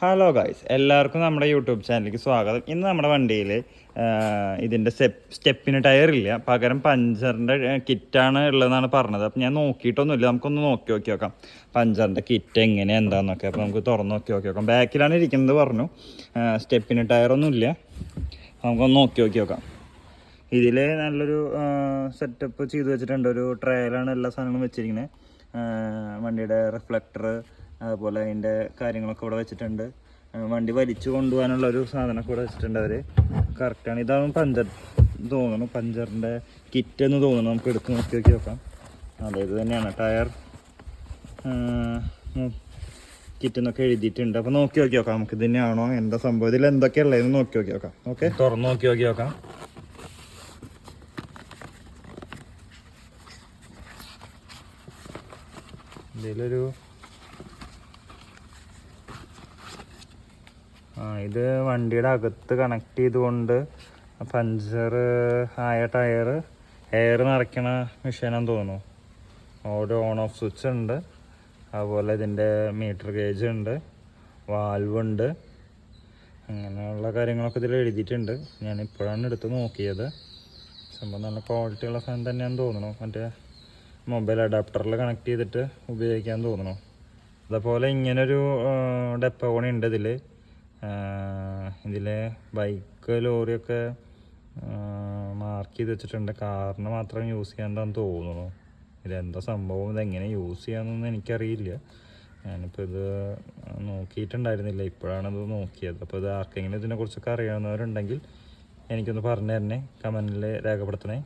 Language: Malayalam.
ഹലോ ഗായ്സ്, എല്ലാവർക്കും നമ്മുടെ യൂട്യൂബ് ചാനലിലേക്ക് സ്വാഗതം. ഇന്ന് നമ്മുടെ വണ്ടിയിൽ ഇതിൻ്റെ സ്റ്റെപ്പിന് ടയർ ഇല്ല, പകരം പഞ്ചറിൻ്റെ കിറ്റാണ് ഉള്ളതെന്നാണ് പറഞ്ഞത്. അപ്പം ഞാൻ നോക്കിയിട്ടൊന്നുമില്ല, നമുക്കൊന്ന് നോക്കി നോക്കാം പഞ്ചറിൻ്റെ കിറ്റ് എങ്ങനെ എന്താണെന്നൊക്കെ. അപ്പോൾ നമുക്ക് തുറന്ന് നോക്കി നോക്കാം. ബാക്കിലാണ് ഇരിക്കുന്നത് പറഞ്ഞു, സ്റ്റെപ്പിന് ടയറൊന്നും ഇല്ല. നമുക്കൊന്ന് നോക്കി നോക്കാം. ഇതിൽ നല്ലൊരു സെറ്റപ്പ് ചെയ്ത് വെച്ചിട്ടുണ്ട്. ഒരു ട്രയലാണ് എല്ലാ സാധനങ്ങളും വെച്ചിരിക്കുന്നത്. വണ്ടിയുടെ റിഫ്ലക്ടർ, അതുപോലെ അതിൻ്റെ കാര്യങ്ങളൊക്കെ ഇവിടെ വെച്ചിട്ടുണ്ട്. വണ്ടി വലിച്ചു കൊണ്ടുപോകാനുള്ള ഒരു സാധനമൊക്കെ ഇവിടെ വെച്ചിട്ടുണ്ട് അവർ. കറക്റ്റാണ്. ഇതാവും പഞ്ചർ തോന്നുന്നു, പഞ്ചറിൻ്റെ കിറ്റ് എന്ന് തോന്നുന്നു. നമുക്ക് എടുത്ത് നോക്കി നോക്കാം. അതെ, ഇത് തന്നെയാണ് ടയർ കിറ്റ് എന്നൊക്കെ എഴുതിയിട്ടുണ്ട്. അപ്പോൾ നോക്കി നോക്കാം നമുക്ക് ഇത് തന്നെയാണോ എന്താ സംഭവം, ഇതിൽ എന്തൊക്കെയുള്ളതെന്ന് നോക്കി നോക്കാം. ഓക്കെ, തുറന്ന് നോക്കി നോക്കാം. ഇതിലൊരു ഇത് വണ്ടിയുടെ അകത്ത് കണക്ട് ചെയ്തുകൊണ്ട് പഞ്ചർ ആയ ടയർ എയർ നിറയ്ക്കണ മെഷീനാന്ന് തോന്നുന്നു. ഒരു ഓൺ ഓഫ് സ്വിച്ച് ഉണ്ട്, അതുപോലെ ഇതിൻ്റെ മീറ്റർ ഗേജ് ഉണ്ട്, വാൽവ് ഉണ്ട്, അങ്ങനെയുള്ള കാര്യങ്ങളൊക്കെ ഇതിൽ എഴുതിയിട്ടുണ്ട്. ഞാനിപ്പോഴാണ് എടുത്ത് നോക്കിയത്. സംഭവം നല്ല ക്വാളിറ്റിയുള്ള സാധനം തന്നെയാണെന്ന് തോന്നുന്നു. മറ്റേ മൊബൈൽ അഡാപ്റ്ററിൽ കണക്ട് ചെയ്തിട്ട് ഉപയോഗിക്കാൻ തോന്നുന്നു. അതുപോലെ ഇങ്ങനൊരു ഡെപ്പോണി ഉണ്ട് ഇതിൽ ബൈക്ക് ലോറിയൊക്കെ മാർക്ക് ചെയ്ത് വെച്ചിട്ടുണ്ട്. കാറിന് മാത്രം യൂസ് ചെയ്യാണ്ടെന്ന് തോന്നുന്നു. ഇതെന്താ സംഭവം, ഇതെങ്ങനെ യൂസ് ചെയ്യാമെന്നൊന്നും എനിക്കറിയില്ല. ഞാനിപ്പോൾ ഇത് നോക്കിയിട്ടുണ്ടായിരുന്നില്ല, ഇപ്പോഴാണിത് നോക്കിയത്. അപ്പോൾ ഇത് ആർക്കെങ്കിലും ഇതിനെക്കുറിച്ചൊക്കെ അറിയാവുന്നവരുണ്ടെങ്കിൽ എനിക്കൊന്ന് പറഞ്ഞു തരണേ, കമൻറ്റിൽ രേഖപ്പെടുത്തണേ.